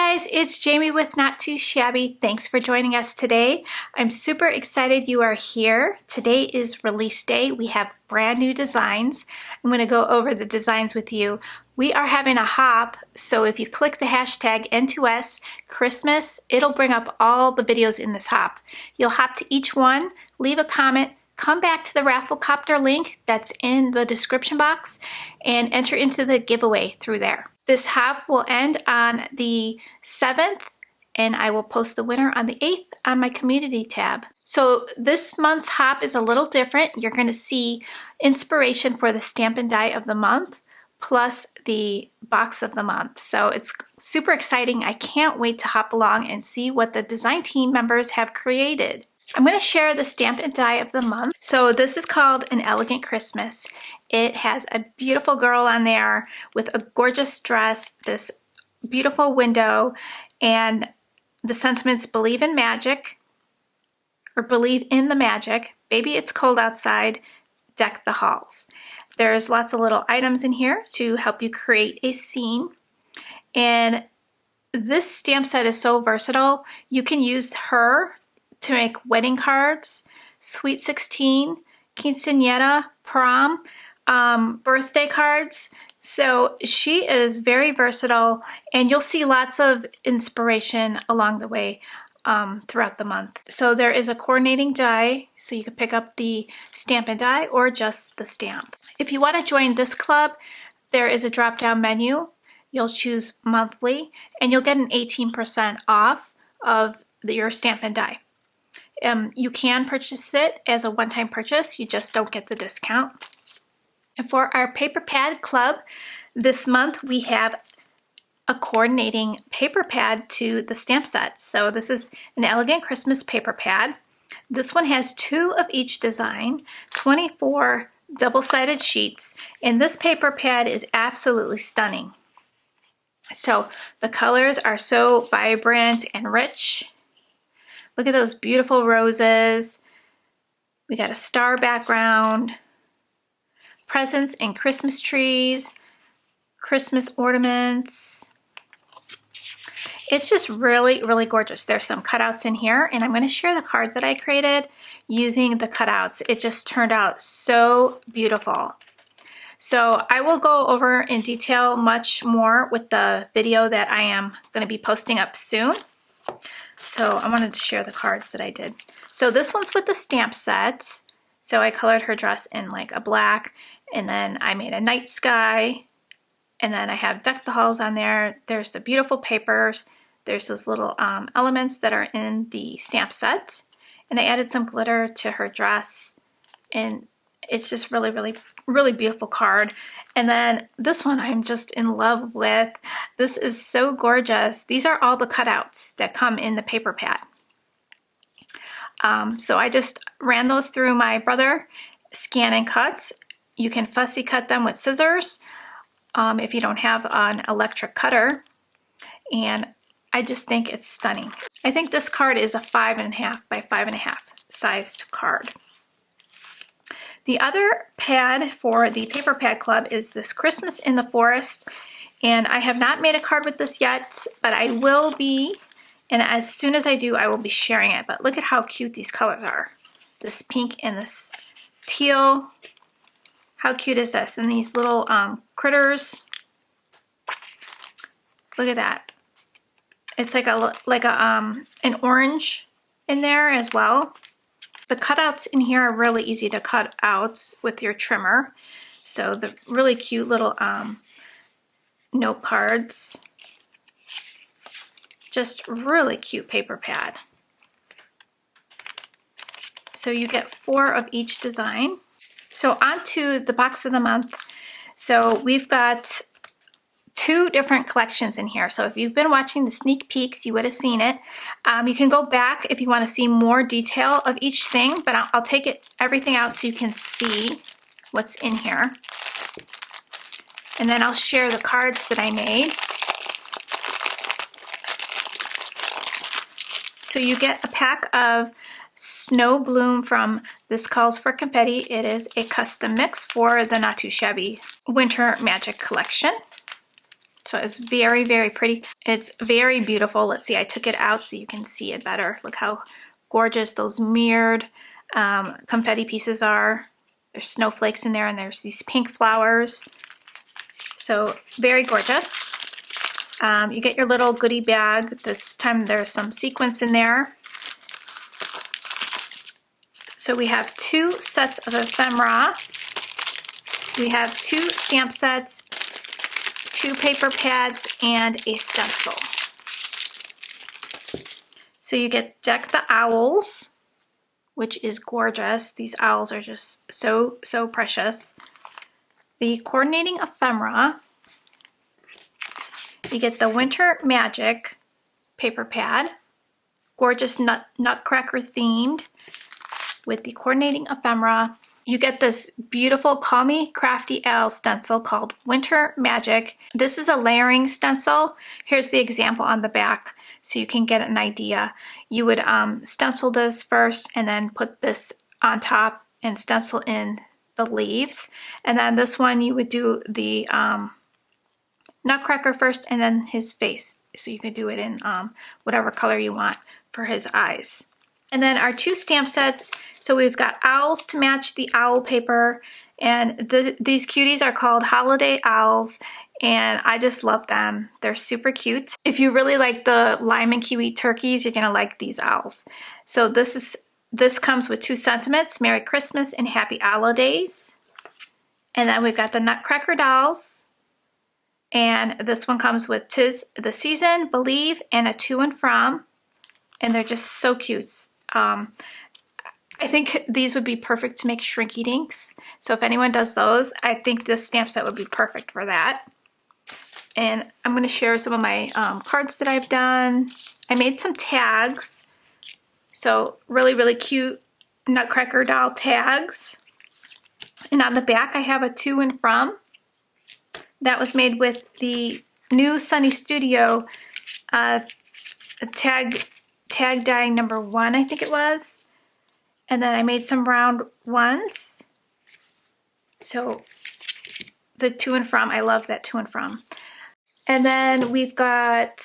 guys, it's Jamie with Not Too Shabby. Thanks for joining us today. I'm super excited you are here. Today is release day. We have brand new designs. I'm going to go over the designs with you. We are having a hop, so if you click the hashtag N2S Christmas, it'll bring up all the videos in this hop. You'll hop to each one, leave a comment, come back to the Rafflecopter link that's in the description box, and enter into the giveaway through there. This hop will end on the 7th, and I will post the winner on the 8th on my community tab. So this month's hop is a little different. You're going to see inspiration for the stamp and die of the month, plus the box of the month. So it's super exciting. I can't wait to hop along and see what the design team members have created. I'm going to share the stamp and die of the month. So this is called An Elegant Christmas. It has a beautiful girl on there with a gorgeous dress, this beautiful window, and the sentiments believe in magic, or believe in the magic, baby it's cold outside, deck the halls. There's lots of little items in here to help you create a scene. And this stamp set is so versatile. You can use her to make wedding cards, Sweet 16, quinceañera, prom, birthday cards. So she is very versatile, and you'll see lots of inspiration along the way throughout the month. So there is a coordinating die, so you can pick up the stamp and die or just the stamp. If you want to join this club, there is a drop-down menu. You'll choose monthly, and you'll get an 18% off of your stamp and die. You can purchase it as a one-time purchase, you just don't get the discount. And for our paper pad club, this month we have a coordinating paper pad to the stamp set. So this is an Elegant Christmas paper pad. This one has 2 of each design, 24 double-sided sheets, and this paper pad is absolutely stunning. So the colors are so vibrant and rich. Look at those beautiful roses. We got a star background, presents and Christmas trees, Christmas ornaments. It's just really, really gorgeous. There's some cutouts in here, and I'm going to share the card that I created using the cutouts. It just turned out so beautiful. So I will go over in detail much more with the video that I am going to be posting up soon. So I wanted to share the cards that I did. So this one's with the stamp set. So I colored her dress in like a black, and then I made a night sky, and then I have Deck the Halls on there. There's the beautiful papers. There's those little elements that are in the stamp set, and I added some glitter to her dress, and it's just really, really, really beautiful card. And then this one I'm just in love with. This is so gorgeous. These are all the cutouts that come in the paper pad. So I just ran those through my brother, scan and cut. You can fussy cut them with scissors if you don't have an electric cutter. And I just think it's stunning. I think this card is a 5.5 by 5.5 sized card. The other pad for the Paper Pad Club is this Christmas in the Forest, and I have not made a card with this yet, but I will be, and as soon as I do, I will be sharing it. But look at how cute these colors are. This pink and this teal. How cute is this? And these little critters. Look at that. It's like an orange in there as well. The cutouts in here are really easy to cut out with your trimmer. So the really cute little note cards. Just really cute paper pad. So you get 4 of each design. So on to the box of the month. So we've got 2 different collections in here. So if you've been watching the sneak peeks, you would have seen it. You can go back if you want to see more detail of each thing, but I'll take everything out so you can see what's in here. And then I'll share the cards that I made. So you get a pack of Snow Bloom from This Calls for Confetti. It is a custom mix for the Not Too Shabby Winter Magic collection. So it's very, very pretty. It's very beautiful. Let's see, I took it out so you can see it better. Look how gorgeous those mirrored confetti pieces are. There's snowflakes in there and there's these pink flowers. So very gorgeous. You get your little goodie bag. This time there's some sequins in there. So we have 2 sets of ephemera. We have 2 stamp sets, 2 paper pads, and a stencil. So you get Deck the Owls, which is gorgeous. These owls are just so, so precious. The Coordinating Ephemera. You get the Winter Magic paper pad, gorgeous nutcracker themed with the Coordinating Ephemera. You get this beautiful Call Me Crafty Owl stencil called Winter Magic. This is a layering stencil. Here's the example on the back so you can get an idea. You would stencil this first and then put this on top and stencil in the leaves. And then this one you would do the nutcracker first and then his face. So you could do it in whatever color you want for his eyes. And then our 2 stamp sets, so we've got owls to match the owl paper, and these cuties are called Holiday Owls, and I just love them. They're super cute. If you really like the lime and kiwi turkeys, you're gonna like these owls. So this comes with 2 sentiments, Merry Christmas and Happy Holidays. And then we've got the Nutcracker dolls, and this one comes with 'Tis the Season, Believe, and a To and From, and they're just so cute. I think these would be perfect to make Shrinky Dinks. So if anyone does those, I think this stamp set would be perfect for that. And I'm going to share some of my cards that I've done. I made some tags. So really, really cute Nutcracker doll tags. And on the back I have a To and From. That was made with the new Sunny Studio tag die number 1, I think it was. And then I made some round ones. So the To and From, I love that To and From. And then we've got,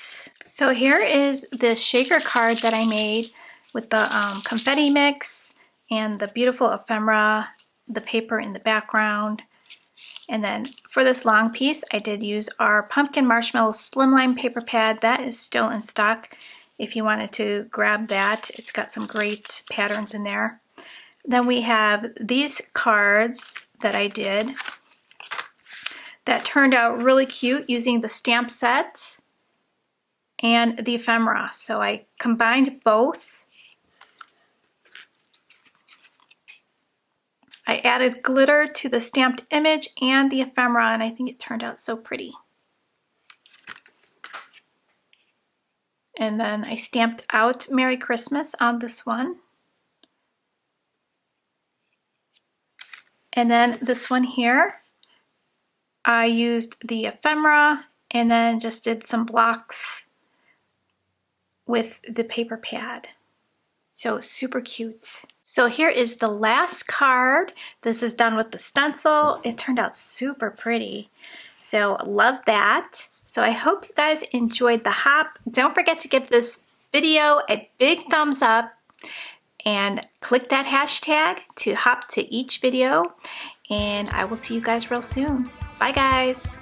so here is this shaker card that I made with the confetti mix and the beautiful ephemera, the paper in the background. And then for this long piece, I did use our Pumpkin Marshmallow Slimline paper pad. That is still in stock. If you wanted to grab that, it's got some great patterns in there. Then we have these cards that I did that turned out really cute using the stamp set and the ephemera. So I combined both. I added glitter to the stamped image and the ephemera, and I think it turned out so pretty. And then I stamped out Merry Christmas on this one. And then this one here, I used the ephemera and then just did some blocks with the paper pad. So super cute. So here is the last card. This is done with the stencil. It turned out super pretty. So love that. So I hope you guys enjoyed the hop. Don't forget to give this video a big thumbs up and click that hashtag to hop to each video. And I will see you guys real soon. Bye guys.